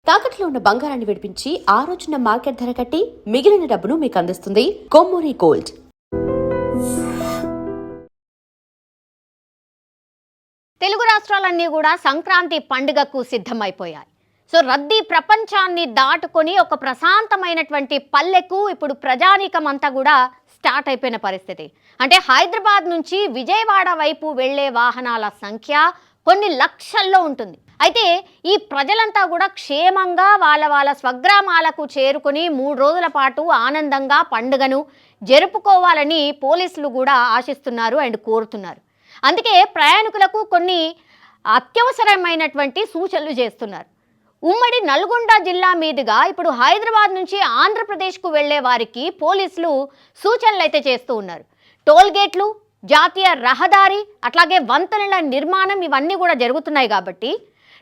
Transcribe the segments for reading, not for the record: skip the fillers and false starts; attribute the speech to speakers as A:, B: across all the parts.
A: తాకట్లో ఉన్న బంగారాన్ని విడిపించి ఆ రోజున మార్కెట్ ధర కట్టి మిగిలిన డబ్బును మీకు అందిస్తుంది కొమ్మూరి గోల్డ్.
B: తెలుగు రాష్ట్రాలన్నీ కూడా సంక్రాంతి పండుగకు సిద్ధమైపోయాయి. సో రద్దీ ప్రపంచాన్ని దాటుకొని ఒక ప్రశాంతమైనటువంటి పల్లెకు ఇప్పుడు ప్రజానీకం అంతా కూడా స్టార్ట్ అయిపోయిన పరిస్థితి. అంటే హైదరాబాద్ నుంచి విజయవాడ వైపు వెళ్లే వాహనాల సంఖ్య కొన్ని లక్షల్లో ఉంటుంది. అయితే ఈ ప్రజలంతా కూడా క్షేమంగా వాళ్ళ స్వగ్రామాలకు చేరుకొని 3 రోజుల పాటు ఆనందంగా పండుగను జరుపుకోవాలని పోలీసులు కూడా ఆశిస్తున్నారు అండ్ కోరుతున్నారు. అందుకే ప్రయాణికులకు కొన్ని అత్యవసరమైనటువంటి సూచనలు చేస్తున్నారు. ఉమ్మడి నల్గొండ జిల్లా మీదుగా ఇప్పుడు హైదరాబాద్ నుంచి ఆంధ్రప్రదేశ్కు వెళ్లే వారికి పోలీసులు సూచనలు అయితే చేస్తూ ఉన్నారు. టోల్ గేట్లు, జాతీయ రహదారి, అట్లాగే వంతెనల నిర్మాణం ఇవన్నీ కూడా జరుగుతున్నాయి కాబట్టి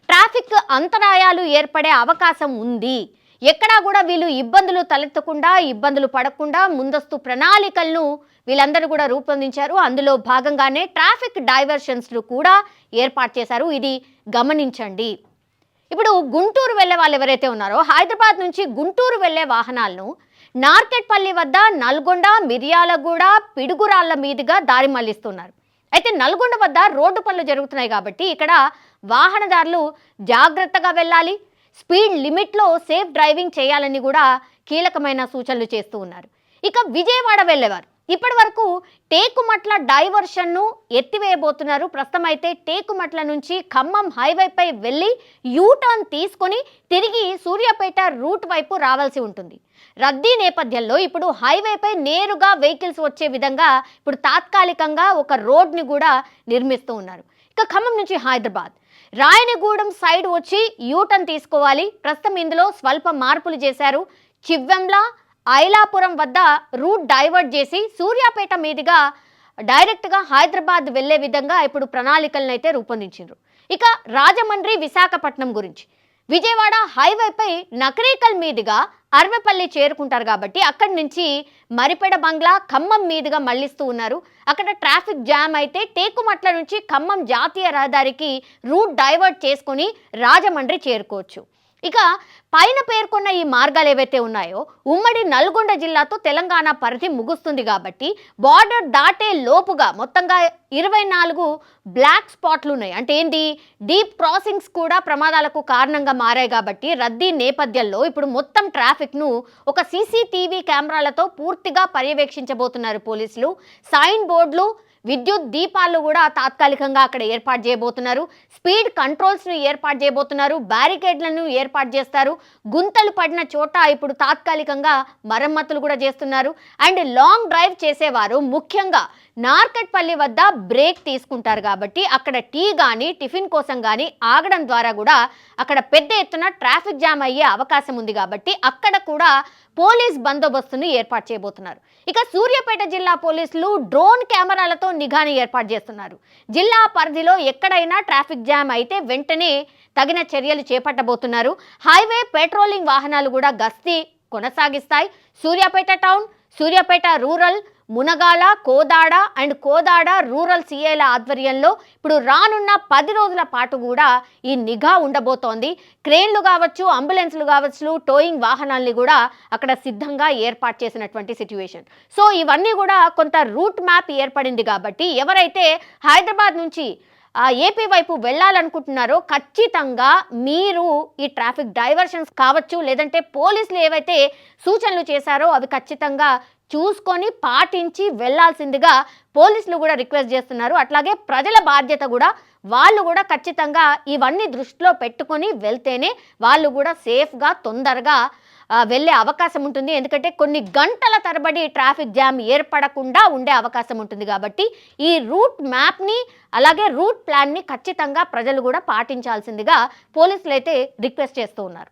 B: ట్రాఫిక్ అంతరాయాలు ఏర్పడే అవకాశం ఉంది. ఎక్కడా కూడా వీళ్ళు ఇబ్బందులు తలెత్తకుండా, ఇబ్బందులు పడకుండా ముందస్తు ప్రణాళికలను వీళ్ళందరూ కూడా రూపొందించారు. అందులో భాగంగానే ట్రాఫిక్ డైవర్షన్స్లు కూడా ఏర్పాటు చేశారు. ఇది గమనించండి. ఇప్పుడు గుంటూరు వెళ్ళే వాళ్ళు ఎవరైతే ఉన్నారో హైదరాబాద్ నుంచి గుంటూరు వెళ్ళే వాహనాలను నార్కెట్పల్లి వద్ద నల్గొండ, మిర్యాలగూడ, పిడుగురాళ్ల మీదుగా దారి మళ్లిస్తున్నారు. అయితే నల్గొండ వద్ద రోడ్డు పనులు జరుగుతున్నాయి కాబట్టి ఇక్కడ వాహనదారులు జాగ్రత్తగా వెళ్ళాలి, స్పీడ్ లిమిట్లో సేఫ్ డ్రైవింగ్ చేయాలని కూడా కీలకమైన సూచనలు చేస్తూ ఉన్నారు. ఇక విజయవాడ వెళ్ళేవారు ఇప్పటి వరకు టేకుమట్ల డైవర్షన్ను ఎత్తివేయబోతున్నారు. ప్రస్తుతం అయితే టేకుమట్ల నుంచి ఖమ్మం హైవేపై వెళ్ళి యూటర్న్ తీసుకొని తిరిగి సూర్యాపేట రూట్ వైపు రావాల్సి ఉంటుంది. రద్దీ నేపథ్యంలో ఇప్పుడు హైవేపై నేరుగా వెహికల్స్ వచ్చే విధంగా ఇప్పుడు తాత్కాలికంగా ఒక రోడ్ని కూడా నిర్మిస్తూ ఉన్నారు. ఇక ఖమ్మం నుంచి హైదరాబాద్ రాయనగూడెం సైడ్ వచ్చి యూటర్న్ తీసుకోవాలి. ప్రస్తుతం ఇందులో స్వల్ప మార్పులు చేశారు. చివ్వెంల, ఐలాపురం వద్ద రూట్ డైవర్ట్ చేసి సూర్యాపేట మీదుగా డైరెక్ట్గా హైదరాబాద్ వెళ్లే విధంగా ఇప్పుడు ప్రణాళికలను అయితే రూపొందించారు. ఇక రాజమండ్రి, విశాఖపట్నం గురించి విజయవాడ హైవేపై నకరేకల్ మీదుగా అర్వపల్లి చేరుకుంటారు కాబట్టి అక్కడి నుంచి మరిపెడ బంగ్లా, ఖమ్మం మీదుగా మళ్లిస్తూ ఉన్నారు. అక్కడ ట్రాఫిక్ జామ్ అయితే టేకుమట్ల నుంచి ఖమ్మం జాతీయ రహదారికి రూట్ డైవర్ట్ చేసుకుని రాజమండ్రి చేరుకోవచ్చు. ఇక పైన పేర్కొన్న ఈ మార్గాలు ఏవైతే ఉన్నాయో ఉమ్మడి నల్గొండ జిల్లాతో తెలంగాణ పరిధి ముగుస్తుంది కాబట్టి బార్డర్ దాటే లోపుగా మొత్తంగా 24 బ్లాక్ స్పాట్లు ఉన్నాయి. అంటే ఏంటి, డీప్ క్రాసింగ్స్ కూడా ప్రమాదాలకు కారణంగా మారాయి కాబట్టి రద్దీ నేపథ్యంలో ఇప్పుడు మొత్తం ట్రాఫిక్ను ఒక సీసీటీవీ కెమెరాలతో పూర్తిగా పర్యవేక్షించబోతున్నారు పోలీసులు. సైన్ బోర్డులు, విద్యుత్ దీపాలు కూడా తాత్కాలికంగా అక్కడ ఏర్పాటు చేయబోతున్నారు. స్పీడ్ కంట్రోల్స్ను ఏర్పాటు చేయబోతున్నారు. బ్యారికేడ్లను ఏర్పాటు చేస్తారు. గుంతలు పడిన చోట ఇప్పుడు తాత్కాలికంగా మరమ్మతులు కూడా చేస్తున్నారు. అండ్ లాంగ్ డ్రైవ్ చేసేవారు ముఖ్యంగా నార్కెట్పల్లి వద్ద బ్రేక్ తీసుకుంటారు కాబట్టి అక్కడ టీ కానీ టిఫిన్ కోసం కానీ ఆగడం ద్వారా కూడా అక్కడ పెద్ద ఎత్తున ట్రాఫిక్ జామ్ అయ్యే అవకాశం ఉంది కాబట్టి అక్కడ కూడా పోలీస్ బందోబస్తును ఏర్పాటు చేయబోతున్నారు. ఇక సూర్యాపేట జిల్లా పోలీసులు డ్రోన్ కెమెరాలతో నిఘాని ఏర్పాటు చేస్తున్నారు. జిల్లా పరిధిలో ఎక్కడైనా ట్రాఫిక్ జామ్ అయితే వెంటనే తగిన చర్యలు చేపట్టబోతున్నారు. హైవే పెట్రోలింగ్ వాహనాలు కూడా గస్తీ కొనసాగిస్తాయి. Suryapet town, Suryapet rural, Munagala, Kodad and Kodad rural సిఐల ఆధ్వర్యంలో ఇప్పుడు రానున్న 10 రోజుల పాటు కూడా ఈ నిఘా ఉండబోతోంది. క్రేన్లు కావచ్చు, అంబులెన్స్లు కావచ్చు, టోయింగ్ వాహనాల్ని కూడా అక్కడ సిద్ధంగా ఏర్పాటు చేసినటువంటి సిచ్యువేషన్. సో ఇవన్నీ కూడా కొంత రూట్ మ్యాప్ ఏర్పడింది కాబట్టి ఎవరైతే హైదరాబాద్ నుంచి ఏపీ వైపు వెళ్ళాలనుకుంటున్నారో ఖచ్చితంగా మీరు ఈ ట్రాఫిక్ డైవర్షన్స్ కావచ్చు, లేదంటే పోలీసులు ఏవైతే సూచనలు చేశారో అవి ఖచ్చితంగా చూసుకొని పాటించి వెళ్లాల్సిందిగా పోలీసులు కూడా రిక్వెస్ట్ చేస్తున్నారు. అట్లాగే ప్రజల బాధ్యత కూడా, వాళ్ళు కూడా ఖచ్చితంగా ఇవన్నీ దృష్టిలో పెట్టుకొని వెళ్తేనే వాళ్ళు కూడా సేఫ్గా తొందరగా వెళ్ళే అవకాశం ఉంటుంది. ఎందుకంటే కొన్ని గంటల తరబడి ట్రాఫిక్ జామ్ ఏర్పడకుండా ఉండే అవకాశం ఉంటుంది కాబట్టి ఈ రూట్ మ్యాప్ని అలాగే రూట్ ప్లాన్ని ఖచ్చితంగా ప్రజలు కూడా పాటించాల్సిందిగా పోలీసులు అయితే రిక్వెస్ట్ చేస్తూ ఉన్నారు.